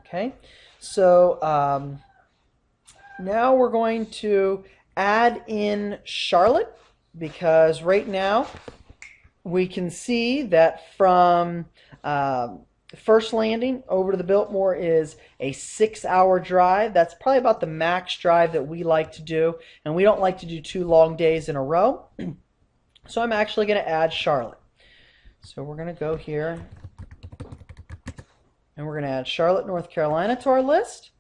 Okay, so now we're going to add in Charlotte, because right now we can see that from first landing over to the Biltmore is a 6-hour drive. That's probably about the max drive that we like to do, and we don't like to do 2 long days in a row. So I'm actually going to add Charlotte. So we're going to go here and we're going to add Charlotte, North Carolina to our list.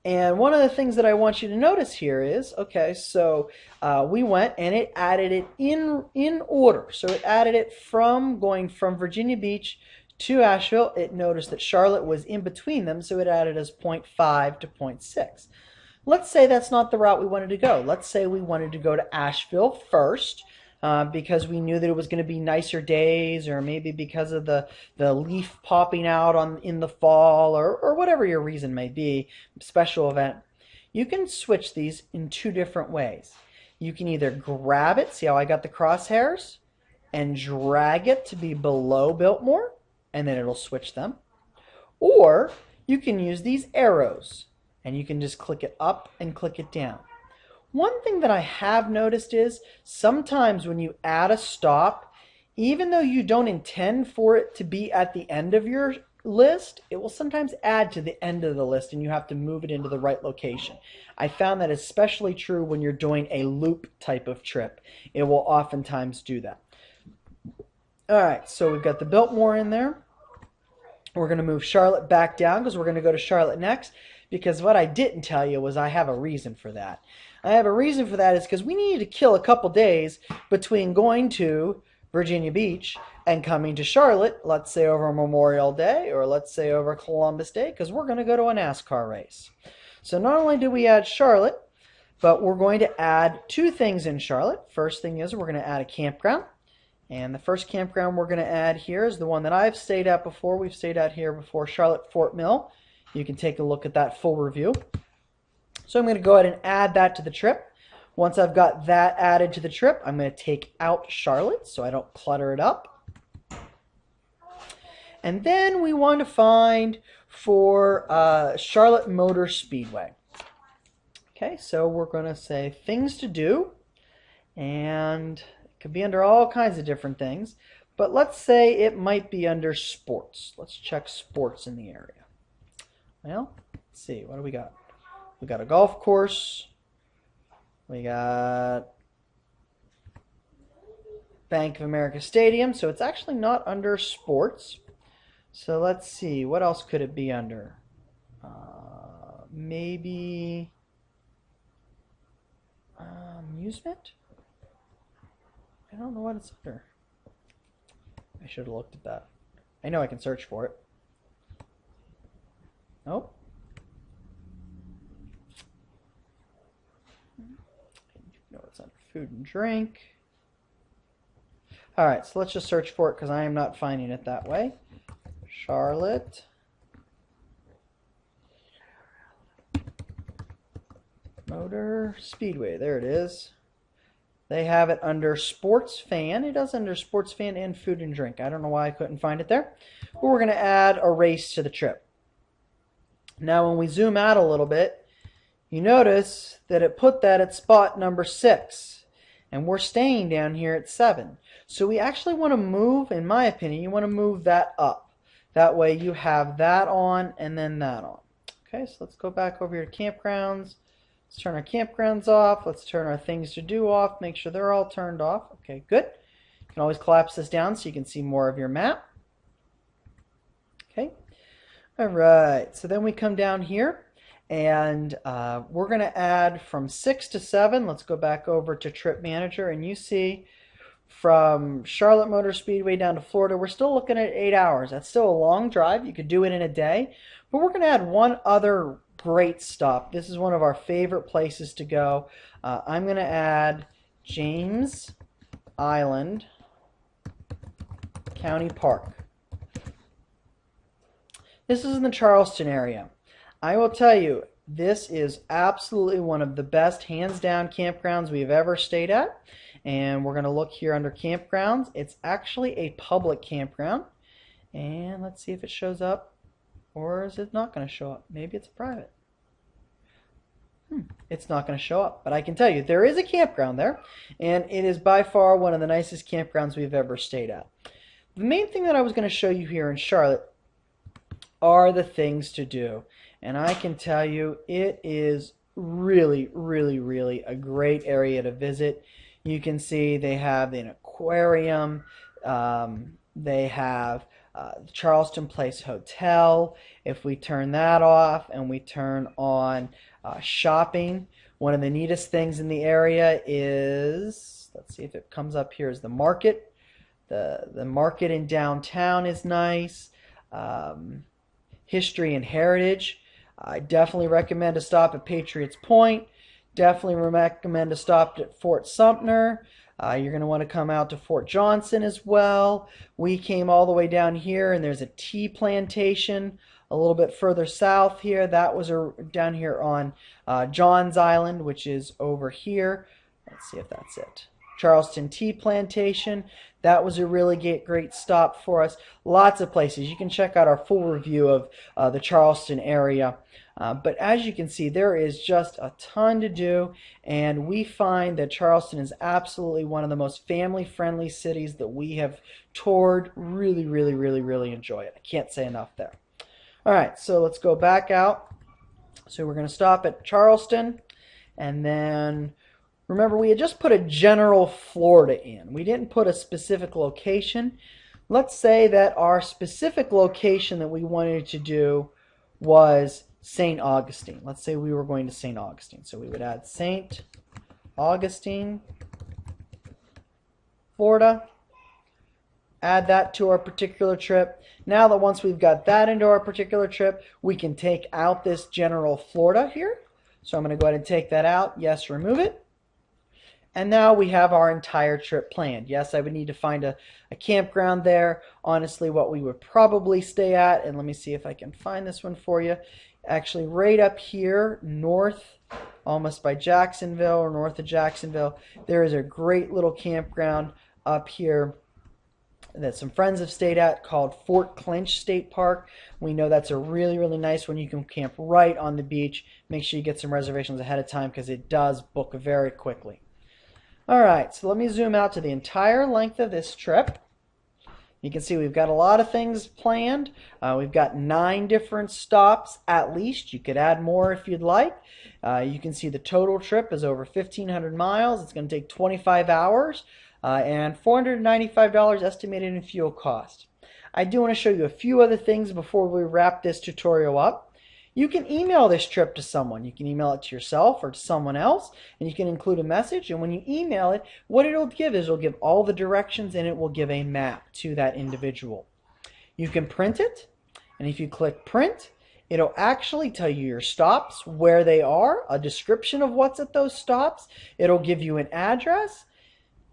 And one of the things that I want you to notice here is, okay, so we went and it added it in order. So it added it from going from Virginia Beach to Asheville. It noticed that Charlotte was in between them, so it added as 0.5 to 0.6. Let's say that's not the route we wanted to go. Let's say we wanted to go to Asheville first, because we knew that it was going to be nicer days, or maybe because of the leaf popping out in the fall, or whatever your reason may be, special event. You can switch these in 2 different ways. You can either grab it, see how I got the crosshairs, and drag it to be below Biltmore, and then it'll switch them. Or you can use these arrows, and you can just click it up and click it down. One thing that I have noticed is sometimes when you add a stop, even though you don't intend for it to be at the end of your list, it will sometimes add to the end of the list and you have to move it into the right location. I found that especially true when you're doing a loop type of trip. It will oftentimes do that. Alright, so we've got the Biltmore in there. We're going to move Charlotte back down because we're going to go to Charlotte next, because what I didn't tell you was I have a reason for that. I have a reason for that is because we needed to kill a couple days between going to Virginia Beach and coming to Charlotte, let's say over Memorial Day, or let's say over Columbus Day, because we're going to go to a NASCAR race. So not only do we add Charlotte, but we're going to add 2 things in Charlotte. First thing is we're going to add a campground. And the first campground we're going to add here is the one that I've stayed at before. We've stayed at here before, Charlotte Fort Mill. You can take a look at that full review. So I'm going to go ahead and add that to the trip. Once I've got that added to the trip, I'm going to take out Charlotte so I don't clutter it up. And then we want to find for Charlotte Motor Speedway. Okay, so we're going to say things to do, and it could be under all kinds of different things, but let's say it might be under sports. Let's check sports in the area. Well, let's see, what do we got? We got a golf course. We got Bank of America Stadium. So it's actually not under sports. So let's see. What else could it be under? Maybe amusement? I don't know what it's under. I should have looked at that. I know I can search for it. Nope. No, it's under food and drink. Alright, so let's just search for it because I am not finding it that way. Charlotte Motor Speedway. There it is. They have it under Sports Fan. It does under Sports Fan and Food and Drink. I don't know why I couldn't find it there. But we're going to add a race to the trip. Now when we zoom out a little bit, you notice that it put that at spot number 6. And we're staying down here at 7. So we actually want to move, in my opinion, you want to move that up. That way you have that on and then that on. Okay, so let's go back over here to campgrounds. Let's turn our campgrounds off. Let's turn our things to do off. Make sure they're all turned off. Okay, good. You can always collapse this down so you can see more of your map. Okay. All right. So then we come down here and we're going to add from 6 to 7. Let's go back over to Trip Manager, and you see from Charlotte Motor Speedway down to Florida, we're still looking at 8 hours. That's still a long drive. You could do it in a day. But we're going to add one other great stop. This is one of our favorite places to go. I'm going to add James Island County Park. This is in the Charleston area. I will tell you, this is absolutely one of the best, hands down, campgrounds we've ever stayed at. And we're going to look here under campgrounds. It's actually a public campground. And let's see if it shows up, or is it not going to show up? Maybe it's private. It's not going to show up, but I can tell you there is a campground there, and it is by far one of the nicest campgrounds we've ever stayed at. The main thing that I was going to show you here in Charlotte are the things to do, and I can tell you it is really, really, really a great area to visit. You can see they have an aquarium, they have the Charleston Place Hotel. If we turn that off and we turn on shopping, one of the neatest things in the area is, let's see if it comes up here, is the market. The market in downtown is nice. History and heritage. I definitely recommend a stop at Patriots Point. Definitely recommend a stop at Fort Sumter. You're going to want to come out to Fort Johnson as well. We came all the way down here, and there's a tea plantation a little bit further south here. That was down here on John's Island, which is over here. Let's see if that's it. Charleston Tea Plantation. That was a really great stop for us. Lots of places. You can check out our full review of the Charleston area. But as you can see, there is just a ton to do, and we find that Charleston is absolutely one of the most family-friendly cities that we have toured. Really, really, really, really enjoy it. I can't say enough there. All right, so let's go back out. So we're going to stop at Charleston, and then remember we had just put a general Florida in. We didn't put a specific location. Let's say that our specific location that we wanted to do was St. Augustine. Let's say we were going to St. Augustine. So we would add St. Augustine, Florida. Add that to our particular trip. Now that once we've got that into our particular trip, we can take out this general Florida here. So I'm going to go ahead and take that out. Yes, remove it. And now we have our entire trip planned. Yes, I would need to find a campground there. Honestly, what we would probably stay at, and let me see if I can find this one for you. Actually, right up here, north, almost by Jacksonville or north of Jacksonville, there is a great little campground up here that some friends have stayed at called Fort Clinch State Park. We know that's a really, really nice one. You can camp right on the beach. Make sure you get some reservations ahead of time because it does book very quickly. All right, so let me zoom out to the entire length of this trip. You can see we've got a lot of things planned. We've got 9 different stops at least. You could add more if you'd like. You can see the total trip is over 1,500 miles. It's going to take 25 hours and $495 estimated in fuel cost. I do want to show you a few other things before we wrap this tutorial up. You can email this trip to someone. You can email it to yourself or to someone else, and you can include a message. And when you email it, what it'll give is it'll give all the directions, and it will give a map to that individual. You can print it, and if you click print, it'll actually tell you your stops, where they are, a description of what's at those stops. It'll give you an address,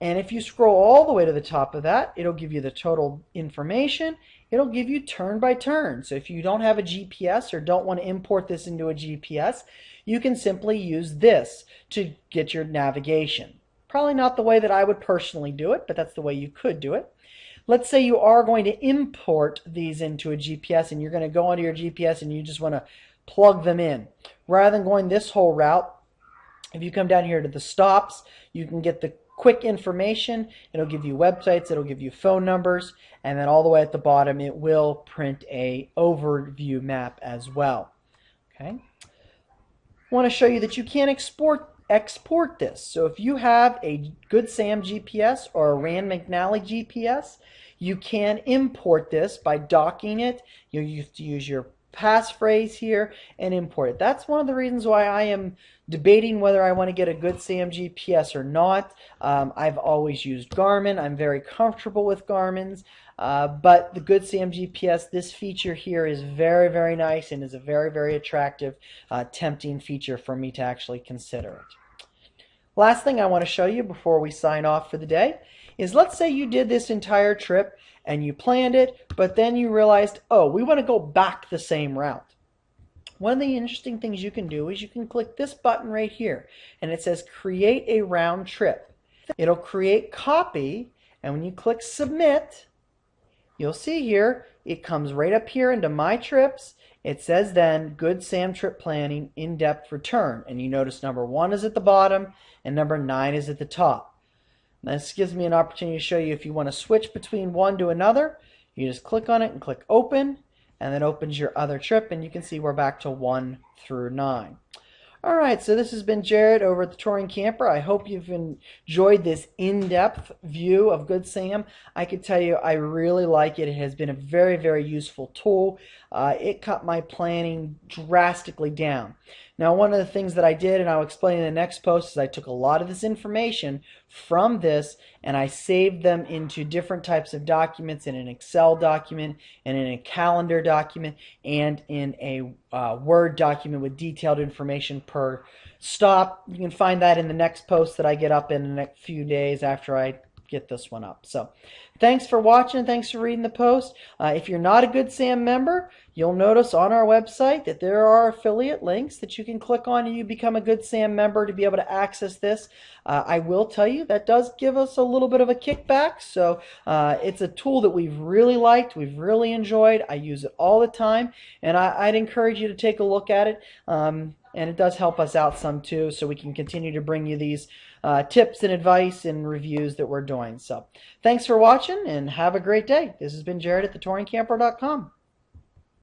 and if you scroll all the way to the top of that, it'll give you the total information. It'll give you turn by turn. So if you don't have a GPS or don't want to import this into a GPS, you can simply use this to get your navigation. Probably not the way that I would personally do it, but that's the way you could do it. Let's say you are going to import these into a GPS and you're going to go onto your GPS and you just want to plug them in. Rather than going this whole route, if you come down here to the stops, you can get the quick information. It'll give you websites, it'll give you phone numbers, and then all the way at the bottom it will print a overview map as well. Okay. I want to show you that you can export this. So if you have a Good Sam GPS or a Rand McNally GPS, you can import this by docking it. You have to use your passphrase here and import it. That's one of the reasons why I am debating whether I want to get a Good Sam GPS or not. I've always used Garmin. I'm very comfortable with Garmin's, but the Good Sam GPS, this feature here is very, very nice and is a very, very attractive, tempting feature for me to actually consider it. Last thing I want to show you before we sign off for the day is, let's say you did this entire trip and you planned it, but then you realized, oh, we want to go back the same route. One of the interesting things you can do is you can click this button right here, and it says create a round trip. It'll create copy, and when you click submit, you'll see here it comes right up here into My Trips. It says then, Good Sam Trip Planning In-Depth Return. And you notice number 1 is at the bottom and number 9 is at the top. This gives me an opportunity to show you if you want to switch between one to another. You just click on it and click Open, and that opens your other trip, and you can see we're back to 1 through 9. Alright, so this has been Jared over at the Touring Camper. I hope you've enjoyed this in-depth view of Good Sam. I can tell you I really like it. It has been a very, very useful tool. It cut my planning drastically down. Now, one of the things that I did, and I'll explain in the next post, is I took a lot of this information from this and I saved them into different types of documents, in an Excel document, and in a calendar document, and in a Word document with detailed information per stop. You can find that in the next post that I get up in the next few days after I get this one up. So thanks for watching. Thanks for reading the post. If you're not a Good Sam member, you'll notice on our website that there are affiliate links that you can click on and you become a Good Sam member to be able to access this. I will tell you that does give us a little bit of a kickback. So it's a tool that we've really liked, we've really enjoyed. I use it all the time, and I'd encourage you to take a look at it. And it does help us out some too, so we can continue to bring you these tips and advice and reviews that we're doing. So thanks for watching and have a great day. This has been Jared at thetouringcamper.com.